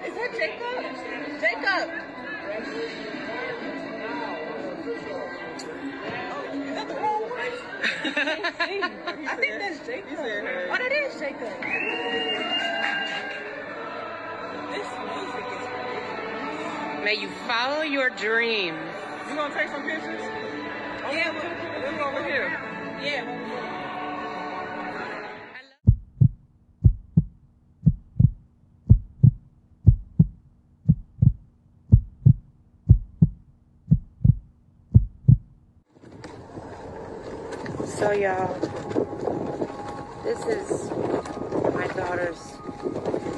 Is that Jacob? Jacob! Oh, is that the wrong one? I think that's Jacob. Oh, that is Jacob. This music is crazy. May you follow your dreams. You gonna take some pictures? Yeah, we'll go over here. Yeah. So y'all, this is my daughter's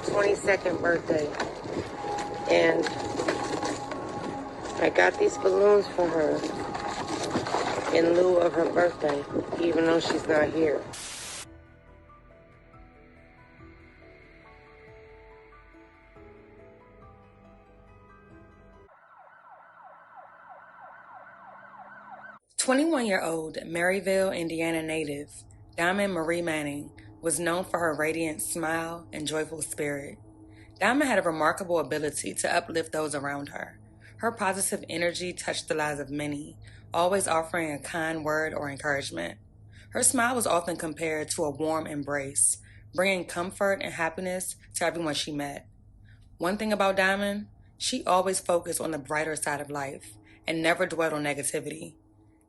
22nd birthday, and I got these balloons for her in lieu of her birthday, even though she's not here. "21-year-old Maryville, Indiana native Diamond Marie Manning was known for her radiant smile and joyful spirit. Diamond had a remarkable ability to uplift those around her. Her positive energy touched the lives of many, always offering a kind word or encouragement. Her smile was often compared to a warm embrace, bringing comfort and happiness to everyone she met. One thing about Diamond, she always focused on the brighter side of life and never dwelled on negativity.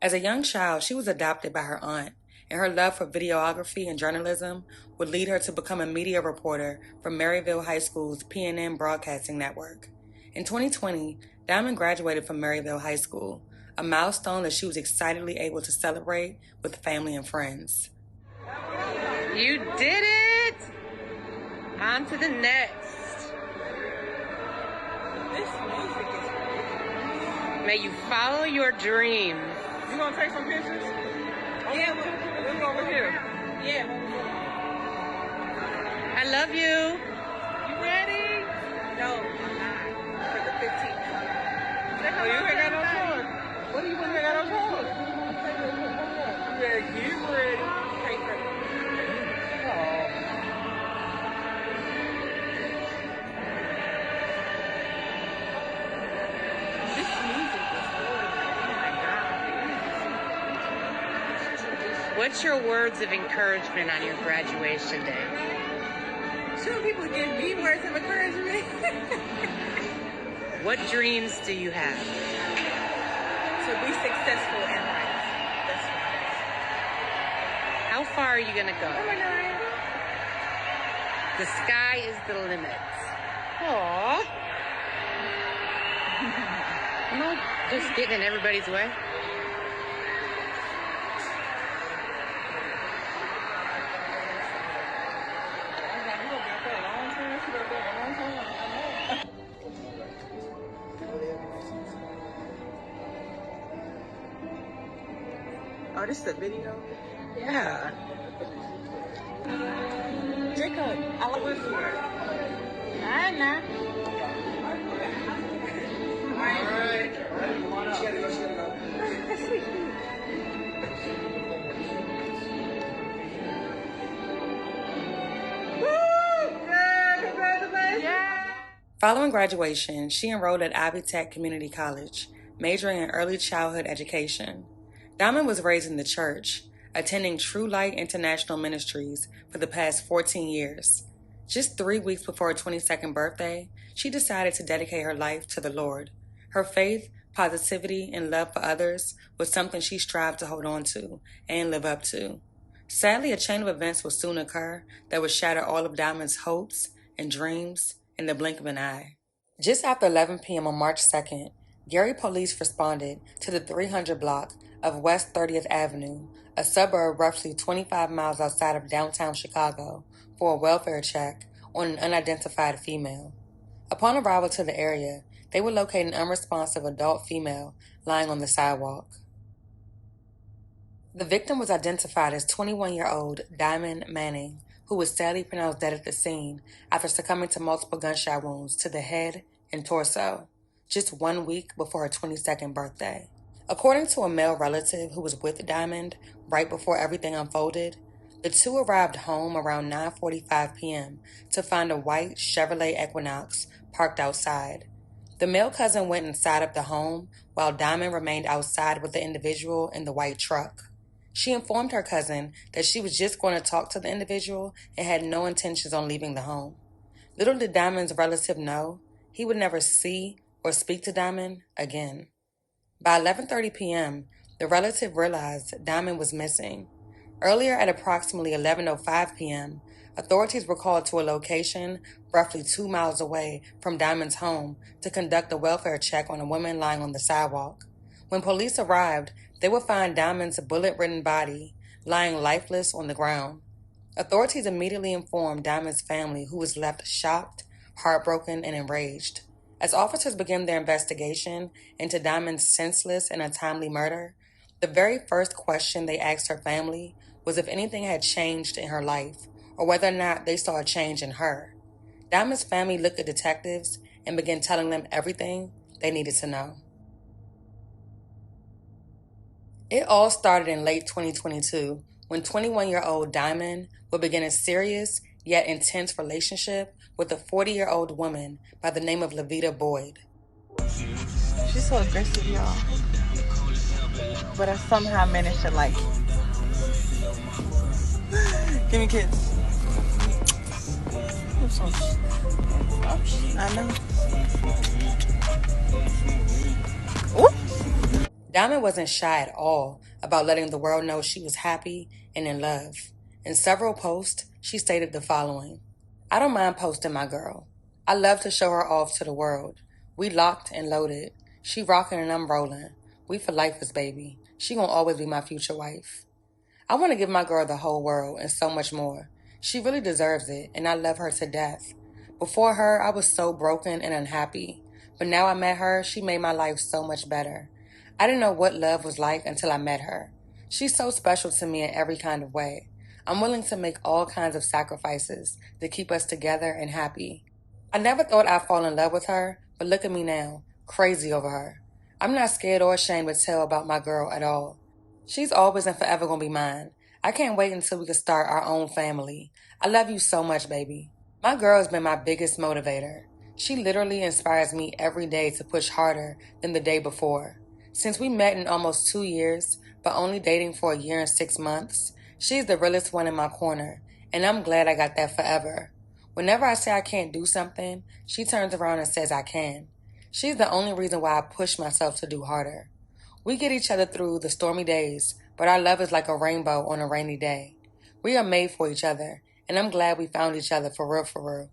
As a young child, she was adopted by her aunt, and her love for videography and journalism would lead her to become a media reporter for Maryville High School's PNN Broadcasting Network. In 2020, Diamond graduated from Maryville High School, a milestone that she was excitedly able to celebrate with family and friends. You did it! On to the next. This music is crazy. May you follow your dreams. You gonna take some pictures? Yeah, we'll go over here. Yeah. I love you. You ready? No, I'm not. For the 15th. Oh, you ain't got no choice. What do you mean you ain't got no choice? Yeah, get ready. Pray for me. Oh. This music is good. Oh my God. What's your words of encouragement on your graduation day? Shouldn't people give me words of encouragement? What dreams do you have? To be successful in life. That's right. How far are you going to go? Oh my God. The sky is the limit. Aww. I'm not just getting in everybody's way. Oh, this is a video? Yeah. Jacob, I love you here. Alright now. Alright. Following graduation, she enrolled at Ivy Tech Community College, majoring in early childhood education. Diamond was raised in the church, attending True Light International Ministries for the past 14 years. Just 3 weeks before her 22nd birthday, she decided to dedicate her life to the Lord. Her faith, positivity, and love for others was something she strived to hold on to and live up to. Sadly, a chain of events would soon occur that would shatter all of Diamond's hopes and dreams in the blink of an eye. Just after 11 p.m. on March 2nd, Gary police responded to the 300 block of West 30th Avenue, a suburb roughly 25 miles outside of downtown Chicago, for a welfare check on an unidentified female. Upon arrival to the area, they would locate an unresponsive adult female lying on the sidewalk. The victim was identified as 21-year-old Diamond Manning, who was sadly pronounced dead at the scene after succumbing to multiple gunshot wounds to the head and torso, just 1 week before her 22nd birthday. According to a male relative who was with Diamond right before everything unfolded, The two arrived home around 9:45 p.m. to find a white Chevrolet Equinox parked outside. The male cousin went inside of the home while Diamond remained outside with the individual in the white truck. She informed her cousin that she was just going to talk to the individual and had no intentions on leaving the home. Little did Diamond's relative know he would never see or speak to Diamond again. By 11:30 p.m., the relative realized Diamond was missing. Earlier at approximately 11:05 p.m., authorities were called to a location roughly 2 miles away from Diamond's home to conduct a welfare check on a woman lying on the sidewalk. When police arrived, they would find Diamond's bullet-ridden body lying lifeless on the ground. Authorities immediately informed Diamond's family, who was left shocked, heartbroken, and enraged. As officers began their investigation into Diamond's senseless and untimely murder, the very first question they asked her family was if anything had changed in her life or whether or not they saw a change in her. Diamond's family looked at detectives and began telling them everything they needed to know. It all started in late 2022 when 21-year-old Diamond would begin a serious yet intense relationship with a 40-year-old woman by the name of Levita Boyd. She's so aggressive, y'all. But I somehow managed to like it. Give me a kiss. I know. Ooh. Diamond wasn't shy at all about letting the world know she was happy and in love. In several posts, she stated the following: "I don't mind posting my girl. I love to show her off to the world. We locked and loaded. She rocking and I'm rolling. We for lifers, baby. She gonna always be my future wife. I want to give my girl the whole world and so much more. She really deserves it, and I love her to death. Before her, I was so broken and unhappy. But now I met her, she made my life so much better. I didn't know what love was like until I met her. She's so special to me in every kind of way. I'm willing to make all kinds of sacrifices to keep us together and happy. I never thought I'd fall in love with her, but look at me now, crazy over her. I'm not scared or ashamed to tell about my girl at all. She's always and forever gonna be mine. I can't wait until we can start our own family. I love you so much, baby. My girl has been my biggest motivator. She literally inspires me every day to push harder than the day before. Since we met in almost 2 years, but only dating for a year and 6 months, she's the realest one in my corner, and I'm glad I got that forever. Whenever I say I can't do something, she turns around and says I can. She's the only reason why I push myself to do harder. We get each other through the stormy days, but our love is like a rainbow on a rainy day. We are made for each other, and I'm glad we found each other for real, for real.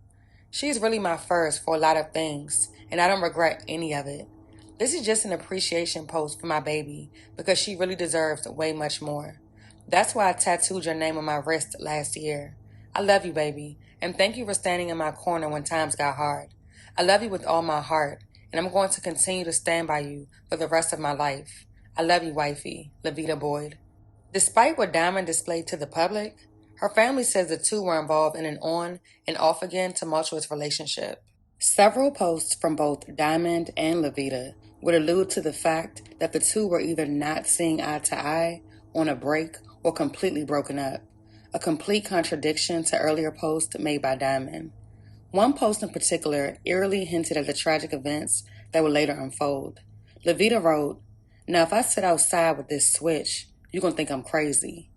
She's really my first for a lot of things, and I don't regret any of it. This is just an appreciation post for my baby, because she really deserves way much more. That's why I tattooed your name on my wrist last year. I love you, baby, and thank you for standing in my corner when times got hard. I love you with all my heart, and I'm going to continue to stand by you for the rest of my life. I love you, wifey, Levita Boyd." Despite what Diamond displayed to the public, her family says the two were involved in an on and off again tumultuous relationship. Several posts from both Diamond and Levita would allude to the fact that the two were either not seeing eye to eye, on a break, or completely broken up, a complete contradiction to earlier posts made by Diamond. One post in particular eerily hinted at the tragic events that would later unfold. Levita wrote, "Now if I sit outside with this switch, you're going to think I'm crazy."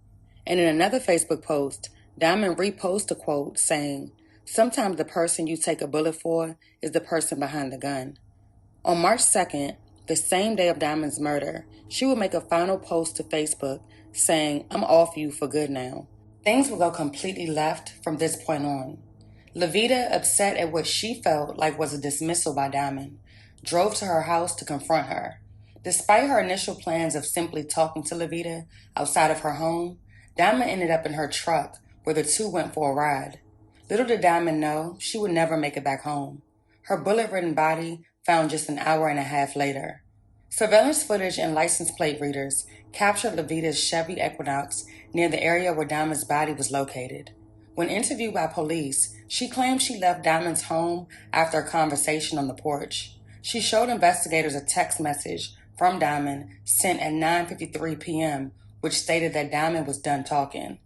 And in another Facebook post, Diamond reposted a quote saying, "Sometimes the person you take a bullet for is the person behind the gun." On March 2nd, the same day of Diamond's murder, she would make a final post to Facebook saying, "I'm off you for good now." Things would go completely left from this point on. Levita, upset at what she felt like was a dismissal by Diamond, drove to her house to confront her. Despite her initial plans of simply talking to Levita outside of her home, Diamond ended up in her truck where the two went for a ride. Little did Diamond know she would never make it back home. Her bullet-ridden body found just an hour and a half later. Surveillance footage and license plate readers captured Levita's Chevy Equinox near the area where Diamond's body was located. When interviewed by police, she claimed she left Diamond's home after a conversation on the porch. She showed investigators a text message from Diamond sent at 9:53 p.m., which stated that Diamond was done talking.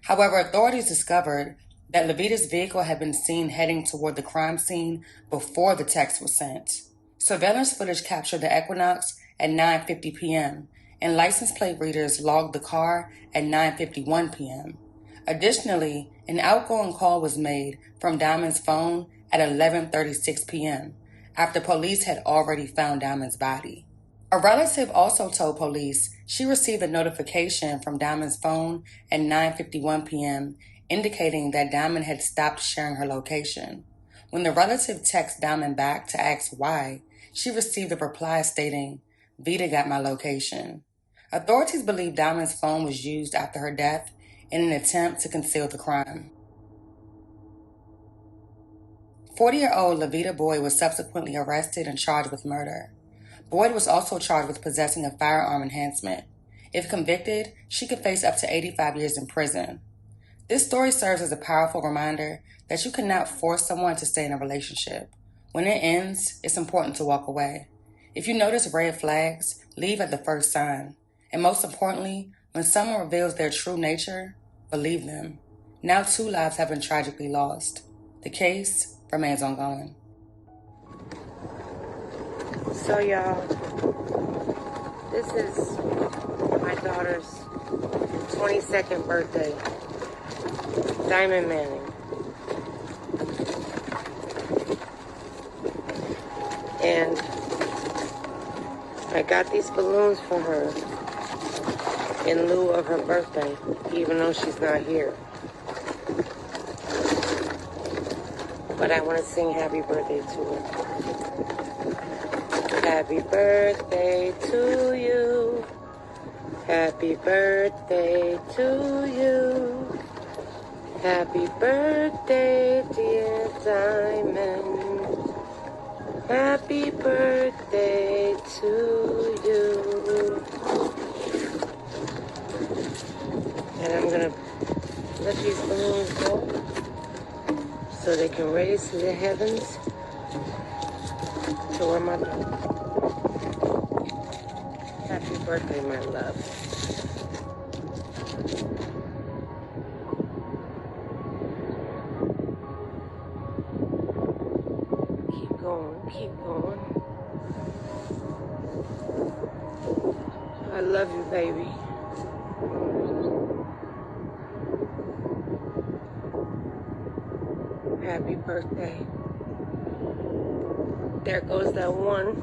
However, authorities discovered that Levita's vehicle had been seen heading toward the crime scene before the text was sent. Surveillance footage captured the Equinox at 9:50 p.m., and license plate readers logged the car at 9:51 p.m. Additionally, an outgoing call was made from Diamond's phone at 11:36 p.m. after police had already found Diamond's body. A relative also told police she received a notification from Diamond's phone at 9:51 p.m. indicating that Diamond had stopped sharing her location. When the relative texted Diamond back to ask why, she received a reply stating, "Vita got my location." Authorities believe Diamond's phone was used after her death in an attempt to conceal the crime. 40-year-old Levita Boyd was subsequently arrested and charged with murder. Boyd was also charged with possessing a firearm enhancement. If convicted, she could face up to 85 years in prison. This story serves as a powerful reminder that you cannot force someone to stay in a relationship. When it ends, it's important to walk away. If you notice red flags, leave at the first sign. And most importantly, when someone reveals their true nature, believe them. Now 2 lives have been tragically lost. The case remains ongoing. So y'all, this is my daughter's 22nd birthday, Diamond Manning. And I got these balloons for her in lieu of her birthday, even though she's not here. But I want to sing happy birthday to her. Happy birthday to you. Happy birthday to you. Happy birthday, dear Diamond. Happy birthday to you. And I'm gonna let these balloons go so they can raise to the heavens to where my daughter. Happy birthday, my love. Keep going, keep going. I love you, baby. Happy birthday. There goes that one.